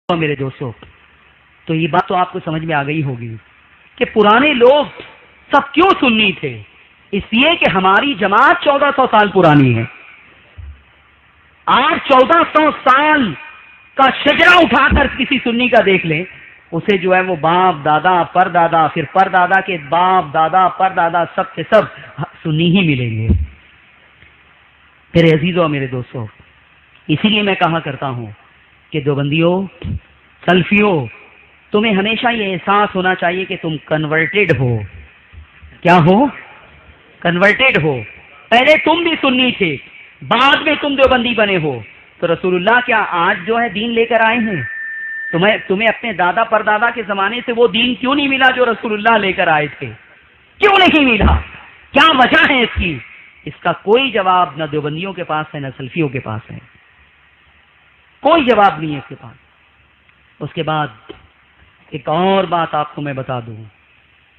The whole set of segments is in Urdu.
میرے دوستوں، تو یہ بات تو آپ کو سمجھ میں آ گئی ہوگی کہ پرانے لوگ سب کیوں سنی تھے. اس لیے کہ ہماری جماعت 1400 سال پرانی ہے. آج 1400 سال کا شجرہ اٹھا کر کسی سنی کا دیکھ لیں، اسے جو ہے وہ باپ دادا پر دادا پھر پر دادا کے باپ دادا پر دادا سب کے سب سنی ہی ملیں گے. میرے عزیزوں اور میرے دوستوں، اسی لیے میں کہا کرتا ہوں کہ دیوبندیوں، سلفیوں، تمہیں ہمیشہ یہ احساس ہونا چاہیے کہ تم کنورٹڈ ہو. کیا ہو؟ کنورٹڈ ہو. پہلے تم بھی سنی تھے، بعد میں تم دیوبندی بنے ہو. تو رسول اللہ کیا آج جو ہے دین لے کر آئے ہیں؟ تمہیں اپنے دادا پردادا کے زمانے سے وہ دین کیوں نہیں ملا جو رسول اللہ لے کر آئے تھے؟ کیوں نہیں ملا؟ کیا وجہ ہے اس کی؟ اس کا کوئی جواب نہ دیوبندیوں کے پاس ہے نہ سلفیوں کے پاس ہے. کوئی جواب نہیں ہے اس کے پاس. اس کے بعد ایک اور بات آپ کو میں بتا دوں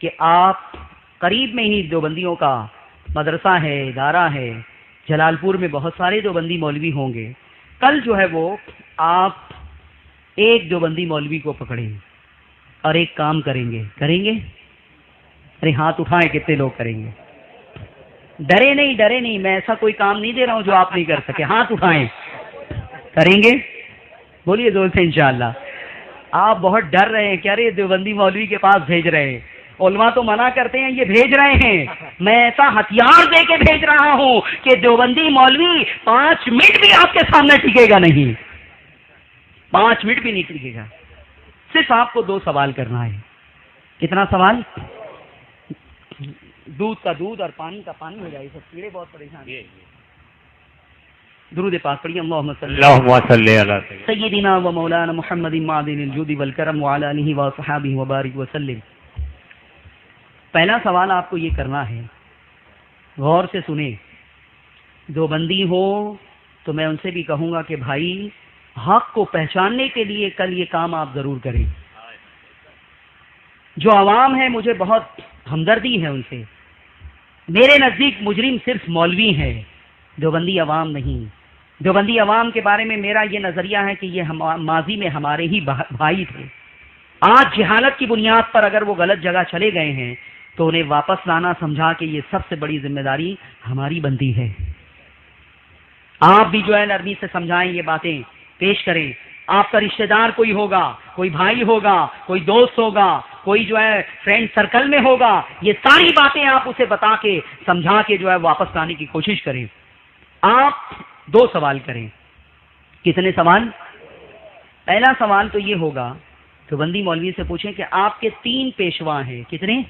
کہ آپ قریب میں ہی دیوبندیوں کا مدرسہ ہے، ادارہ ہے. جلال پور میں بہت سارے دیوبندی مولوی ہوں گے. کل جو ہے وہ آپ ایک دیوبندی مولوی کو پکڑیں اور ایک کام کریں گے. ارے ہاتھ اٹھائیں، کتنے لوگ کریں گے؟ ڈرے نہیں، میں ایسا کوئی کام نہیں دے رہا ہوں جو آپ نہیں کر سکے. ہاتھ اٹھائیں. کریں گے؟ بولیے زور سے انشاءاللہ. آپ بہت ڈر رہے ہیں، کہہ رہے دیوبندی مولوی کے پاس بھیج رہے ہیں. علماء تو منع کرتے ہیں، یہ بھیج رہے ہیں. میں ایسا ہتھیار دے کے بھیج رہا ہوں کہ دیوبندی مولوی 5 منٹ بھی آپ کے سامنے ٹکے گا نہیں. 5 منٹ بھی نہیں ٹکے گا. صرف آپ کو 2 سوال کرنا ہے. کتنا سوال؟ دودھ کا دودھ اور پانی کا پانی ہو جائے. سب کیڑے بہت پریشان ہیں. درود پاک پڑھیے. اللہم صلی علی سیدنا و مولانا محمد معدن الجود والکرم وعلی آلہ وصحبہ وبارک وسلم. پہلا سوال آپ کو یہ کرنا ہے، غور سے سنیں. دیوبندی ہو تو میں ان سے بھی کہوں گا کہ بھائی حق کو پہچاننے کے لیے کل یہ کام آپ ضرور کریں. جو عوام ہے مجھے بہت ہمدردی ہے ان سے. میرے نزدیک مجرم صرف مولوی ہے، دیوبندی عوام نہیں. دیوبندی عوام کے بارے میں میرا یہ نظریہ ہے کہ یہ ماضی میں ہمارے ہی بھائی تھے. آج جہالت کی بنیاد پر اگر وہ غلط جگہ چلے گئے ہیں تو انہیں واپس لانا سمجھا کہ یہ سب سے بڑی ذمہ داری ہماری بنتی ہے. آپ بھی جو ہے نرمی سے سمجھائیں، یہ باتیں پیش کریں. آپ کا رشتہ دار کوئی ہوگا، کوئی بھائی ہوگا، کوئی دوست ہوگا، کوئی جو ہے فرینڈ سرکل میں ہوگا، یہ ساری باتیں آپ اسے بتا کے سمجھا کے جو ہے واپس لانے کی کوشش کریں. آپ 2 سوال کریں. کتنے سوال؟ پہلا سوال تو یہ ہوگا، دیوبندی مولوی سے پوچھیں کہ آپ کے 3 پیشوا ہیں. کتنے؟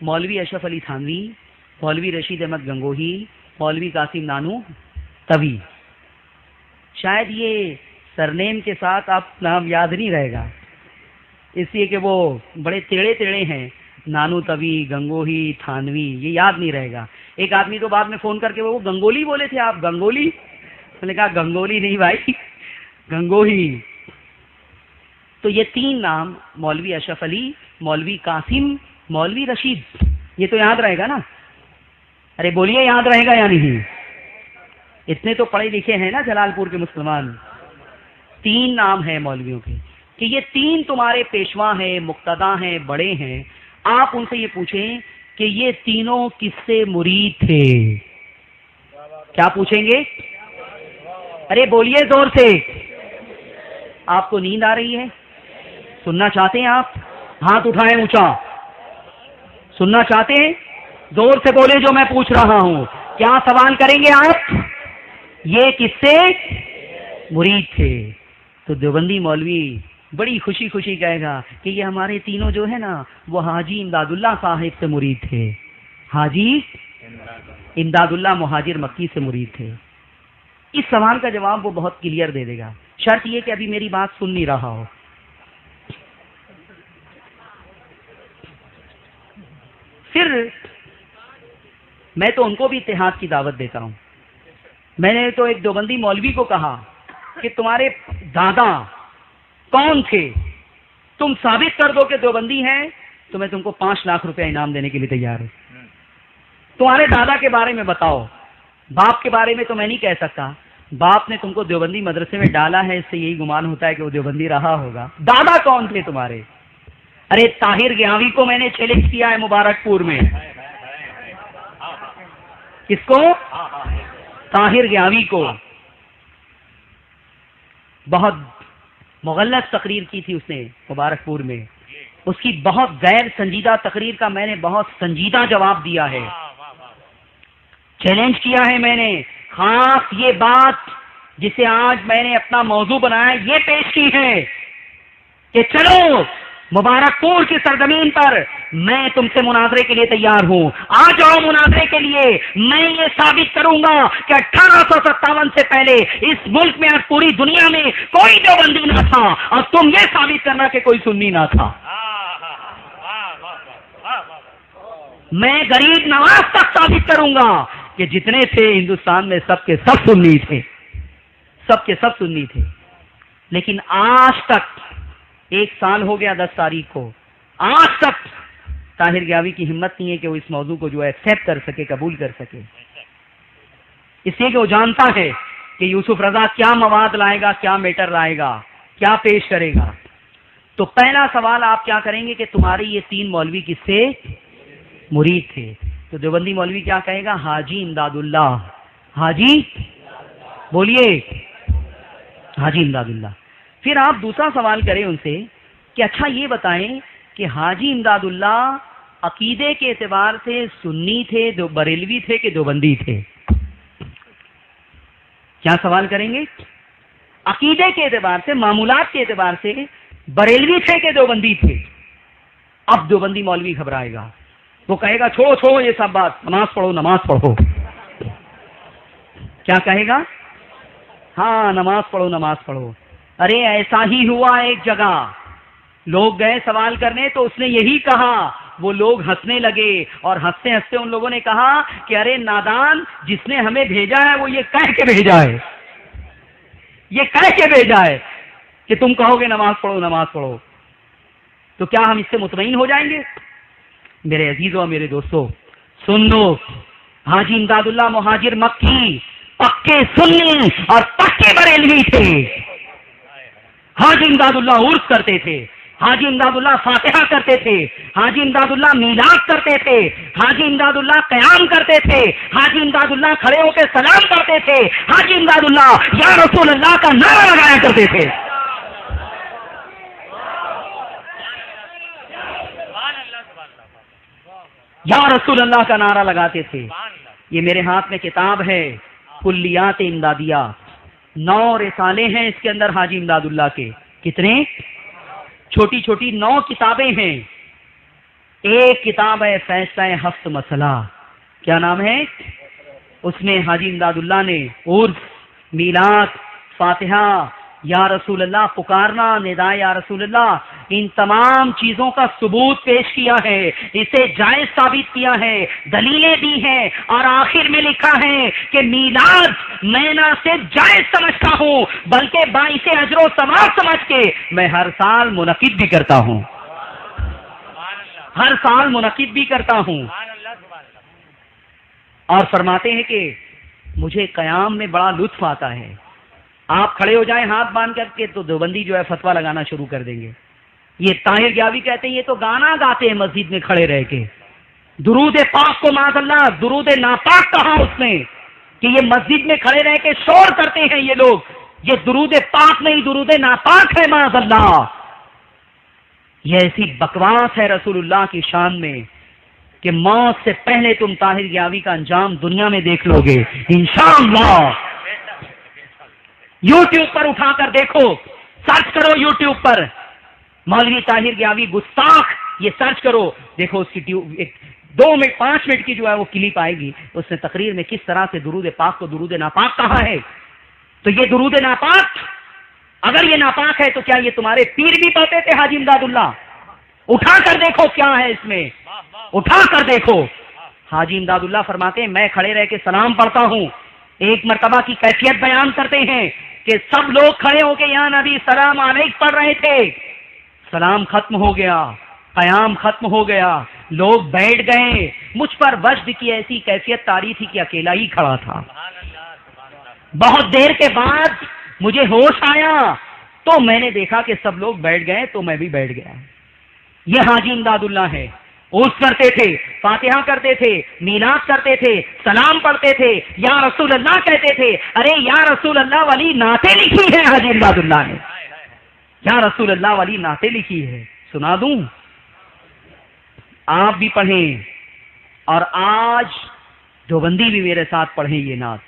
مولوی اشرف علی تھانوی، مولوی رشید احمد گنگوہی، مولوی قاسم نانو توی. شاید یہ سرنیم کے ساتھ آپ نام یاد نہیں رہے گا، اس لیے کہ وہ بڑے ٹیڑے ہیں. نانو توی، گنگوہی، تھانوی، یہ یاد نہیں رہے گا. ایک آدمی تو بعد میں فون کر کے وہ گنگولی بولے تھے آپ. گنگولی؟ میں نے کہا گنگولی نہیں بھائی، گنگوہی. تو یہ 3 نام، مولوی اشرف علی، مولوی قاسم، مولوی رشید، یہ تو یاد رہے گا نا؟ ارے بولیے یاد رہے گا یا نہیں؟ اتنے تو پڑھے لکھے ہیں نا جلال پور کے مسلمان. 3 نام ہیں مولویوں کے کہ یہ 3 تمہارے پیشوا ہیں، مقتدا ہیں، بڑے ہیں. آپ ان سے یہ پوچھیں کہ یہ تینوں کس سے مرید تھے. کیا پوچھیں گے؟ ارے بولیے زور سے. آپ کو نیند آ رہی ہے؟ سننا چاہتے ہیں آپ؟ ہاتھ اٹھائیں اونچا. سننا چاہتے ہیں؟ زور سے بولیں جو میں پوچھ رہا ہوں. کیا سوال کریں گے آپ؟ یہ کس سے مرید تھے؟ تو دیوبندی مولوی بڑی خوشی کہے گا کہ یہ ہمارے تینوں جو ہے نا وہ حاجی امداد اللہ صاحب سے مرید تھے. حاجی امداد اللہ مہاجر مکی سے مرید تھے. اس سوال کا جواب وہ بہت کلیئر دے دے گا. شرط یہ کہ ابھی میری بات سن نہیں رہا ہو. پھر میں تو ان کو بھی اتحاد کی دعوت دیتا ہوں. میں نے تو ایک دیوبندی مولوی کو کہا کہ تمہارے دادا کون تھے؟ تم ثابت کر دو کہ دیوبندی ہیں تو میں تم کو 5 لاکھ روپے انعام دینے کے لیے تیار ہوں. تمہارے دادا کے بارے میں بتاؤ. باپ کے بارے میں تو میں نہیں کہہ سکتا. باپ نے تم کو دیوبندی مدرسے میں ڈالا ہے، اس سے یہی گمان ہوتا ہے کہ وہ دیوبندی رہا ہوگا۔ دادا کون تھے تمہارے؟ ارے طاہر گیاوی کو میں نے چیلنج کیا ہے مبارک پور میں۔ کس کو؟ طاہر گیاوی کو۔ بہت مغلط تقریر کی تھی اس نے مبارک پور میں، اس کی بہت غیر سنجیدہ تقریر کا میں نے بہت سنجیدہ جواب دیا ہے، چیلنج کیا ہے میں نے، خاص یہ بات جسے آج میں نے اپنا موضوع بنایا یہ پیش کی ہے کہ چلو مبارک پور کی سرزمین پر میں تم سے مناظرے کے لیے تیار ہوں، آ جاؤ مناظرے کے لیے، میں یہ ثابت کروں گا کہ 1857 سے پہلے اس ملک میں اور پوری دنیا میں کوئی دیوبندی نہ تھا، اور تم یہ ثابت کرنا کہ کوئی سنی نہ تھا۔ میں غریب نواز تک ثابت کروں گا کہ جتنے تھے ہندوستان میں سب کے سب سنی تھے، سب کے سب سنی تھے۔ لیکن آج تک 1 سال ہو گیا 10 تاریخ کو، آج تک طاہر گیاوی کی ہمت نہیں ہے کہ وہ اس موضوع کو جو ہے ایکسیپٹ کر سکے، قبول کر سکے، اس لیے کہ وہ جانتا ہے کہ یوسف رضا کیا مواد لائے گا، کیا میٹر لائے گا، کیا پیش کرے گا۔ تو پہلا سوال آپ کیا کریں گے کہ تمہارے یہ 3 مولوی کس سے مرید تھے؟ تو دیوبندی مولوی کیا کہے گا؟ حاجی امداد اللہ، حاجی بولیے، حاجی امداد اللہ۔ پھر آپ دوسرا سوال کریں ان سے کہ اچھا یہ بتائیں کہ حاجی امداد اللہ عقیدے کے اعتبار سے سنی تھے، بریلوی تھے کہ دیوبندی تھے؟ کیا سوال کریں گے؟ عقیدے کے اعتبار سے، معمولات کے اعتبار سے بریلوی تھے کہ دیوبندی تھے؟ اب دیوبندی مولوی گھبرائے گا، وہ کہے گا چھوڑو چھوڑو یہ سب بات، نماز پڑھو نماز پڑھو۔ کیا کہے گا؟ ہاں نماز پڑھو نماز پڑھو۔ ارے ایسا ہی ہوا ایک جگہ، لوگ گئے سوال کرنے تو اس نے یہی کہا، وہ لوگ ہنسنے لگے اور ہنستے ہنستے ان لوگوں نے کہا کہ ارے نادان، جس نے ہمیں بھیجا ہے وہ یہ کہہ کے بھیجا ہے، یہ کہہ کے بھیجا ہے کہ تم کہو گے نماز پڑھو نماز پڑھو، تو کیا ہم اس سے مطمئن ہو جائیں گے؟ میرے عزیزوں اور میرے دوستوں سن لو، حاجی امداد اللہ مہاجر مکی پکے سنی اور پکے بریلوی تھے۔ حاجی امداد اللہ عرس کرتے تھے، حاجی امداد اللہ فاتحہ کرتے تھے، حاجی امداد اللہ میلاد کرتے تھے، حاجی امداد اللہ قیام کرتے تھے، حاجی امداد اللہ کھڑے ہو کے سلام کرتے تھے، حاجی امداد اللہ یا رسول اللہ کا نعرہ لگایا کرتے تھے۔ یا رسول اللہ کا نعرہ لگاتے تھے۔ یہ میرے ہاتھ میں کتاب ہے کلیات امدادیہ، 9 رسالے ہیں اس کے اندر حاجی امداد اللہ کے، کتنے؟ چھوٹی چھوٹی 9 کتابیں ہیں۔ ایک کتاب ہے فیصلہ ہفت مسئلہ، کیا نام ہے؟ اس میں حاجی امداد اللہ نے عرس، میلاد، فاتحہ، یا رسول اللہ پکارنا، نداء یا رسول اللہ، ان تمام چیزوں کا ثبوت پیش کیا ہے، اسے جائز ثابت کیا ہے، دلیلیں دی ہیں، اور آخر میں لکھا ہے کہ میلاد میں نہ صرف جائز سمجھتا ہوں بلکہ باعث اجر و ثواب سمجھ کے میں ہر سال منعقد بھی کرتا ہوں، ہر سال منعقد بھی کرتا ہوں۔ اور فرماتے ہیں کہ مجھے قیام میں بڑا لطف آتا ہے، آپ کھڑے ہو جائیں ہاتھ باندھ کر کے تو دیوبندی جو ہے فتویٰ لگانا شروع کر دیں گے۔ یہ طاہر گیاوی کہتے ہیں یہ تو گانا گاتے ہیں مسجد میں کھڑے رہ کے، درود پاک کو معاذ اللہ درود ناپاک کہا اس نے کہ یہ مسجد میں کھڑے رہ کے شور کرتے ہیں یہ لوگ، یہ درود پاک نہیں درود ناپاک ہے معاذ اللہ۔ یہ ایسی بکواس ہے رسول اللہ کی شان میں کہ موت سے پہلے تم طاہر گیاوی کا انجام دنیا میں دیکھ لو گے انشاءاللہ۔ یوٹیوب پر اٹھا کر دیکھو، سرچ کرو یوٹیوب پر مولوی طاہر گیاوی گستاخ، یہ سرچ کرو، دیکھو اس کی 2 منٹ 5 منٹ کی جو ہے وہ کلپ آئے گی، اس نے تقریر میں کس طرح سے درود پاک کو درود ناپاک کہا ہے۔ تو یہ درود ناپاک، اگر یہ ناپاک ہے تو کیا یہ تمہارے پیر بھی پڑھتے تھے حاجی امداد اللہ؟ اٹھا کر دیکھو کیا ہے اس میں، اٹھا کر دیکھو۔ حاجی امداد اللہ فرماتے ہیں میں کھڑے رہ کے سلام پڑھتا ہوں۔ ایک مرتبہ کی کیفیت بیان کرتے ہیں کہ سب لوگ کھڑے ہو کے یا نبی سلام علیک پڑھ رہے تھے، سلام ختم ہو گیا، قیام ختم ہو گیا، لوگ بیٹھ گئے، مجھ پر وجد کی ایسی کیفیت طاری تھی کہ اکیلا ہی کھڑا تھا۔ بہت دیر کے بعد مجھے ہوش آیا تو میں نے دیکھا کہ سب لوگ بیٹھ گئے تو میں بھی بیٹھ گیا. یہ حاجی امداد اللہ ہے. عرس کرتے تھے, فاتحہ کرتے تھے, میلاد کرتے تھے, سلام پڑھتے تھے, یا رسول اللہ کہتے تھے. ارے یا رسول اللہ والی نعتیں لکھی ہیں حاجی امداد اللہ نے. یا رسول اللہ والی نعتیں لکھی ہے, سنا دوں؟ آپ بھی پڑھیں اور آج دیوبندی بھی میرے ساتھ پڑھیں یہ نعت.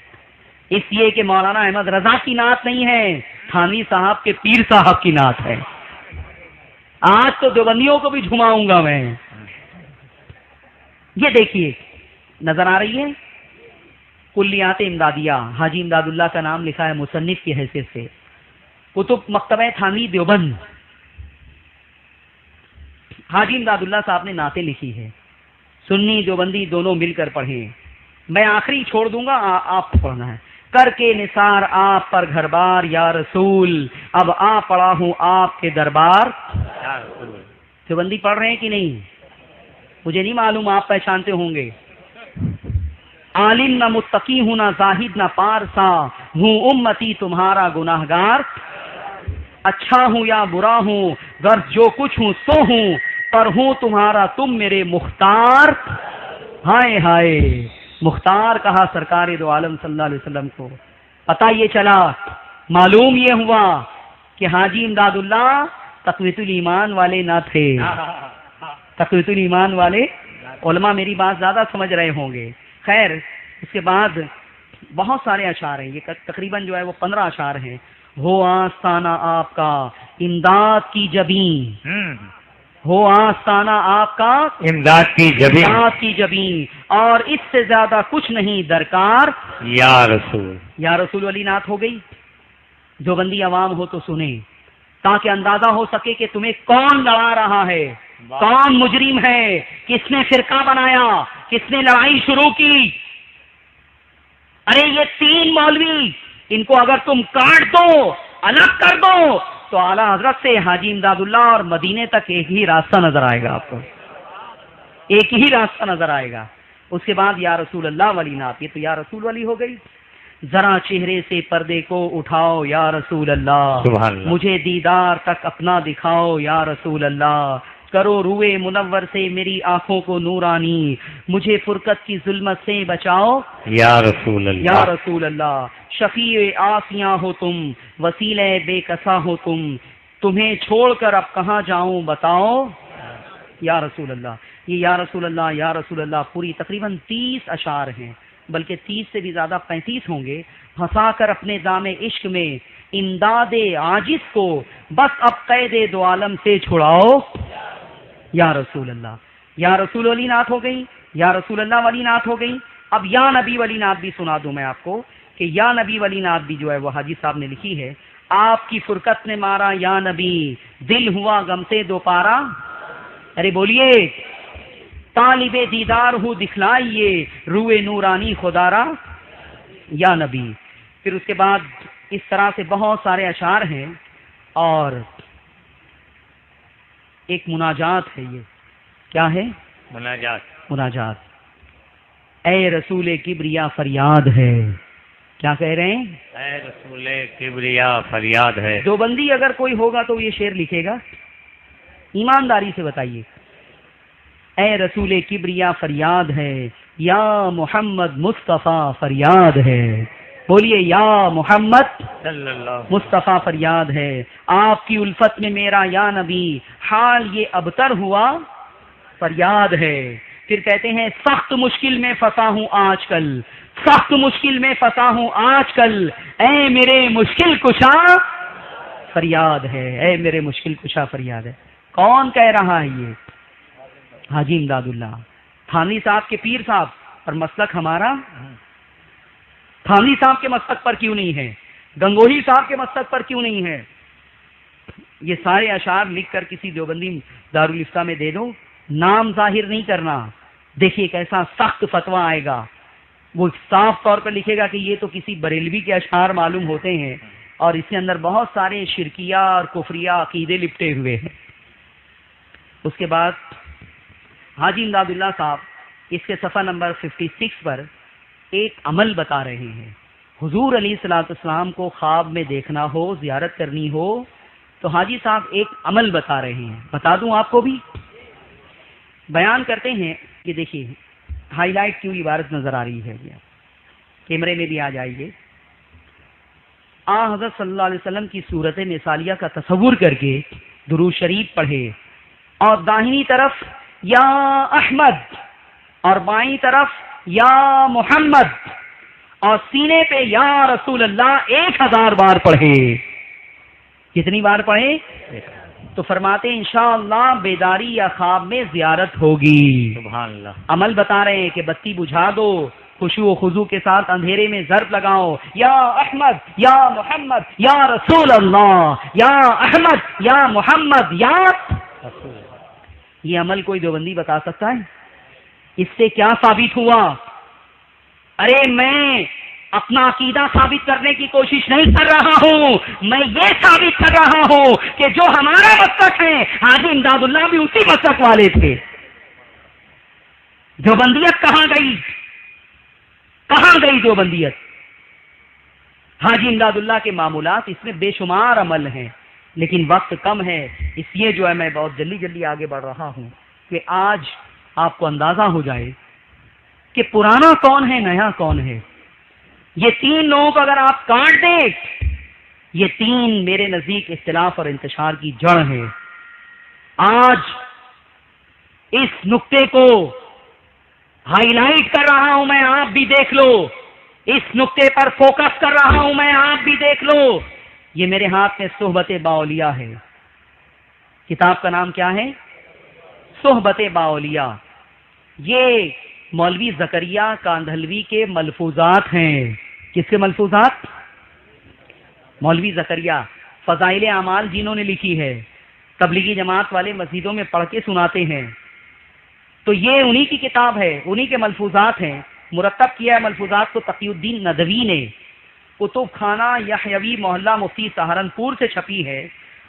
اس لیے کہ مولانا احمد رضا کی نعت نہیں ہے, تھانوی صاحب کے پیر صاحب کی نعت ہے. آج تو دیوبندیوں کو بھی جھماؤں گا میں. یہ دیکھیے نظر آ رہی ہے کلیات امدادیہ, حاجی امداد اللہ کا نام لکھا ہے مصنف کی حیثیت سے. کتب مکتبہ تھانوی دیوبند, حاجی امداد اللہ صاحب نے نعتیں لکھی ہے. سنی دیوبندی دونوں مل کر پڑھیں. میں آخری چھوڑ دوں گا, آپ کو پڑھنا ہے. کر کے نثار آپ پر گھر بار یا رسول, اب آ پڑا ہوں آپ کے دربار. دیوبندی پڑھ رہے ہیں کہ نہیں؟ مجھے نہیں معلوم, آپ پہچانتے ہوں گے. عالم نہ متقی ہوں نہ زاہد نہ پارسا, ہوں امتی تمہارا گناہگار. اچھا ہوں یا برا ہوں غرض جو کچھ ہوں سو ہوں, پر ہوں تمہارا تم میرے مختار. ہائے ہائے, مختار کہا سرکار دو عالم صلی اللہ علیہ وسلم کو. پتہ یہ چلا, معلوم یہ ہوا کہ حاجی امداد اللہ تقویت الایمان والے نہ تھے. تقویت الایمان والے علماء میری بات زیادہ سمجھ رہے ہوں گے. خیر, اس کے بعد بہت سارے اشعار ہیں, یہ تقریباً جو ہے وہ 15 اشعار ہیں. ہو آستانہ آپ کا امداد کی جبیں, ہو آستانہ آپ کا امداد کی جبیں, امداد کی جبیں, اور اس سے زیادہ کچھ نہیں درکار یا رسول. یا رسول والی نعت ہو گئی. جو بندی عوام ہو تو سنیں, تاکہ اندازہ ہو سکے کہ تمہیں کون لڑا رہا ہے, کون مجرم ہے, کس نے فرقہ بنایا, کس نے لڑائی شروع کی. ارے یہ 3 مولوی, ان کو اگر تم کاٹ دو, الگ کر دو, تو اعلیٰ حضرت سے حاجی امداد اللہ اور مدینے تک ایک ہی راستہ نظر آئے گا. آپ کو ایک ہی راستہ نظر آئے گا. اس کے بعد یا رسول اللہ والی نعت, یہ تو یا رسول والی ہو گئی. ذرا چہرے سے پردے کو اٹھاؤ یا رسول اللہ, سبحان اللہ. مجھے دیدار تک اپنا دکھاؤ یا رسول اللہ. کرو روئے منور سے میری آنکھوں کو نورانی, مجھے فرقت کی ظلمت سے بچاؤ یا رسول اللہ. یا رسول اللہ. شفیع آسیاں ہو تم, وسیلہ بے کسا ہو تم, تمہیں چھوڑ کر اب کہاں جاؤں بتاؤ یا رسول اللہ. یہ یا رسول اللہ یا رسول اللہ پوری تقریباً 30 اشعار ہیں, بلکہ 30 سے بھی زیادہ 35 ہوں گے. پھنسا کر اپنے دام عشق میں امداد عاجز کو, بس اب قید دو عالم سے چھڑاؤ یا رسول اللہ. یا رسول والی نعت ہو گئی, یا رسول اللہ والی نعت ہو گئی. اب یا نبی والی نعت بھی سنا دوں میں آپ کو, کہ یا نبی والی نعت بھی جو ہے وہ حاجی صاحب نے لکھی ہے. آپ کی فرقت نے مارا یا نبی, دل ہوا غم سے دوپارا. ارے بولیے, طالب دیدار ہوں دکھلائیے, روئے نورانی خدارا یا نبی. پھر اس کے بعد اس طرح سے بہت سارے اشعار ہیں. اور ایک مناجات ہے, یہ کیا ہے؟ مناجات. مناجات. اے رسول کبریا فریاد ہے. کیا کہہ رہے ہیں؟ اے رسول کبریا فریاد ہے. جو بندی اگر کوئی ہوگا تو یہ شعر لکھے گا, ایمانداری سے بتائیے. اے رسول کبریا فریاد ہے, یا محمد مصطفیٰ فریاد ہے. بولیے یا محمد صلی اللہ. مصطفیٰ فریاد ہے. آپ کی الفت میں میرا یا نبی, حال یہ ابتر ہوا فریاد ہے. پھر کہتے ہیں سخت مشکل میں پھنسا ہوں آج کل, سخت مشکل میں پھنسا ہوں آج کل, اے میرے مشکل کشا فریاد ہے. اے میرے مشکل کشا فریاد ہے. کون کہہ رہا ہے یہ؟ حاجی امداد اللہ, تھانوی صاحب کے پیر صاحب. اور مسلک ہمارا تھانوی صاحب کے مسلک پر کیوں نہیں ہے, گنگوہی صاحب کے مسلک پر کیوں نہیں ہے؟ یہ سارے اشعار لکھ کر کسی دیوبندی دارالفتہ میں دے دو, نام ظاہر نہیں کرنا. دیکھیے کیسا سخت فتویٰ آئے گا. وہ صاف طور پر لکھے گا کہ یہ تو کسی بریلوی کے اشعار معلوم ہوتے ہیں, اور اس کے اندر بہت سارے شرکیہ اور کفریہ عقیدے لپٹے ہوئے ہیں. اس کے بعد حاجی امداد اللہ صاحب اس کے صفحہ نمبر 56 پر ایک عمل بتا رہے ہیں. حضور علیہ الصلوۃ والسلام کو خواب میں دیکھنا ہو، زیارت کرنی ہو، تو حاجی صاحب ایک عمل بتا رہے ہیں، بتا دوں آپ کو بھی؟ بیان کرتے ہیں کہ دیکھیے ہائی لائٹ کیوں عبارت نظر آ رہی ہے، کیمرے میں بھی آ جائیے۔ حضرت صلی اللہ علیہ وسلم کی صورت مثالیہ کا تصور کر کے درود شریف پڑھے، اور داہنی طرف یا احمد اور بائیں طرف یا محمد اور سینے پہ یا رسول اللہ 1000 بار پڑھے۔ کتنی بار پڑھے؟ تو فرماتے ہیں انشاءاللہ بیداری یا خواب میں زیارت ہوگی۔ سبحان اللہ۔ عمل بتا رہے ہیں کہ بتی بجھا دو، خشوع و خضوع کے ساتھ اندھیرے میں ضرب لگاؤ، یا احمد یا محمد یا رسول اللہ، یا احمد یا محمد یا رسول اللہ۔ یہ عمل کوئی دیوبندی بتا سکتا ہے؟ اس سے کیا ثابت ہوا؟ ارے میں اپنا عقیدہ ثابت کرنے کی کوشش نہیں کر رہا ہوں، میں یہ ثابت کر رہا ہوں کہ جو ہمارا مسلک ہے، حاجی امداد اللہ بھی اسی مسلک والے تھے۔ دیوبندیت کہاں گئی؟ کہاں گئی دیوبندیت؟ حاجی امداد اللہ کے معمولات، اس میں بے شمار عمل ہیں، لیکن وقت کم ہے، اس لیے جو ہے میں بہت جلدی آگے بڑھ رہا ہوں کہ آج آپ کو اندازہ ہو جائے کہ پرانا کون ہے، نیا کون ہے۔ یہ 3 لوگوں کو اگر آپ کاٹ دیں، یہ 3 میرے نزدیک اختلاف اور انتشار کی جڑ ہے۔ آج اس نقطے کو ہائی لائٹ کر رہا ہوں میں، آپ بھی دیکھ لو، اس نقطے پر فوکس کر رہا ہوں میں، آپ بھی دیکھ لو۔ یہ میرے ہاتھ میں صحبت باولیاء ہے، کتاب کا نام کیا ہے؟ صحبت باولیاء۔ یہ مولوی زکریا کاندھلوی کے ملفوظات ہیں۔ کس کے ملفوظات؟ مولوی زکریا۔ فضائل اعمال جنہوں نے لکھی ہے، تبلیغی جماعت والے مسجدوں میں پڑھ کے سناتے ہیں، تو یہ انہی کی کتاب ہے، انہی کے ملفوظات ہیں۔ مرتب کیا ہے ملفوظات کو تقی الدین ندوی نے، کتب خانہ یحیوی محلہ مفتی سہارنپور سے چھپی ہے،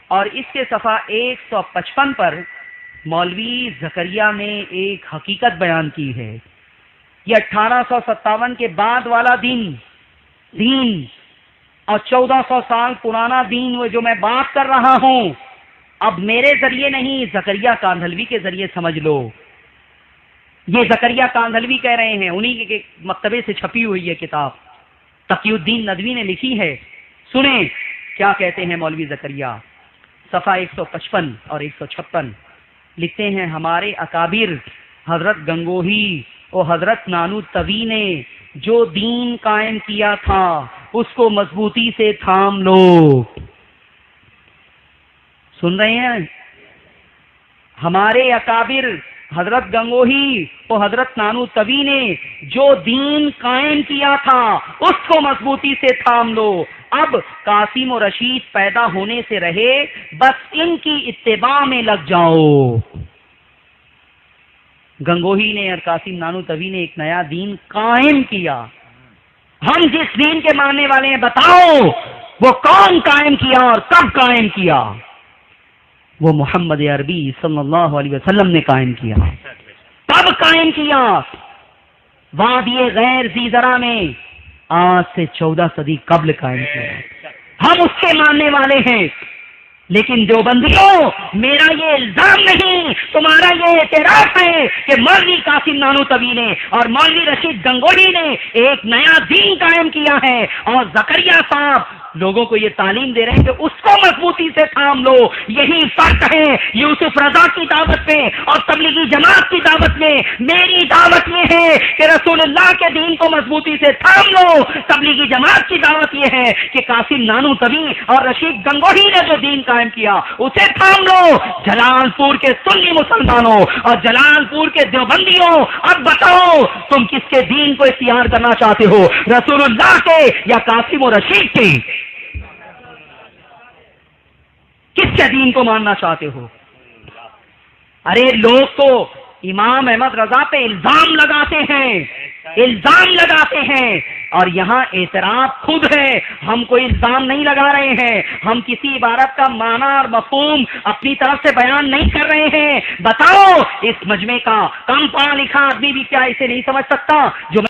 اور اس کے صفحہ 155 پر مولوی زکریا نے ایک حقیقت بیان کی ہے۔ یہ 1857 کے بعد والا دین اور 1400 سال پرانا دین جو میں بات کر رہا ہوں، اب میرے ذریعے نہیں، زکریا کاندھلوی کے ذریعے سمجھ لو۔ یہ زکریا کاندھلوی کہہ رہے ہیں، انہی کے مکتبے سے چھپی ہوئی ہے کتاب، تقی الدین ندوی نے لکھی ہے۔ سنیں کیا کہتے ہیں مولوی زکریا، صفحہ 155 اور 156 لکھتے ہیں، ہمارے اکابر حضرت گنگوہی اور حضرت نانوتوی نے جو دین قائم کیا تھا اس کو مضبوطی سے تھام لو۔ سن رہے ہیں؟ ہمارے اکابر حضرت گنگوہی اور حضرت نانوتوی نے جو دین قائم کیا تھا اس کو مضبوطی سے تھام لو۔ اب قاسم و رشید پیدا ہونے سے رہے، بس ان کی اتباع میں لگ جاؤ۔ گنگوہی نے اور قاسم نانوتوی نے ایک نیا دین قائم کیا۔ ہم جس دین کے ماننے والے ہیں، بتاؤ وہ کون قائم کیا اور کب قائم کیا؟ وہ محمد عربی صلی اللہ علیہ وسلم نے قائم کیا۔ کب قائم کیا؟ وادی غیر زیزرا میں، آج سے 14 صدی قبل قائم کیا۔ ہم اس کے ماننے والے ہیں، لیکن دیوبندیوں، میرا یہ الزام نہیں، تمہارا یہ اعتراف ہے کہ مولوی قاسم نانوتوی نے اور مولوی رشید گنگوہی نے ایک نیا دین قائم کیا ہے، اور زکریا صاحب لوگوں کو یہ تعلیم دے رہے ہیں کہ اس کو مضبوطی سے تھام لو۔ یہی فرق ہے یوسف رضا کی دعوت میں اور تبلیغی جماعت کی دعوت میں۔ میری دعوت یہ ہے کہ رسول اللہ کے دین کو مضبوطی سے تھام لو، تبلیغی جماعت کی دعوت یہ ہے کہ قاسم نانوتوی اور رشید گنگوہی نے جو دین قائم کیا اسے تھام لو۔ جلال پور کے سنی مسلمانوں اور جلال پور کے دیوبندیوں، اب بتاؤ تم کس کے دین کو اختیار کرنا چاہتے ہو، رسول اللہ کے یا قاسم و رشید کے؟ کس کے دین کو ماننا چاہتے ہو؟ ارے لوگ تو امام احمد رضا پہ الزام لگاتے ہیں اور یہاں اعتراف خود ہے، ہم کوئی الزام نہیں لگا رہے ہیں، ہم کسی عبارت کا معنی اور مفہوم اپنی طرف سے بیان نہیں کر رہے ہیں۔ بتاؤ اس مجمع کا کم پڑھا لکھا آدمی بھی کیا اسے نہیں سمجھ سکتا جو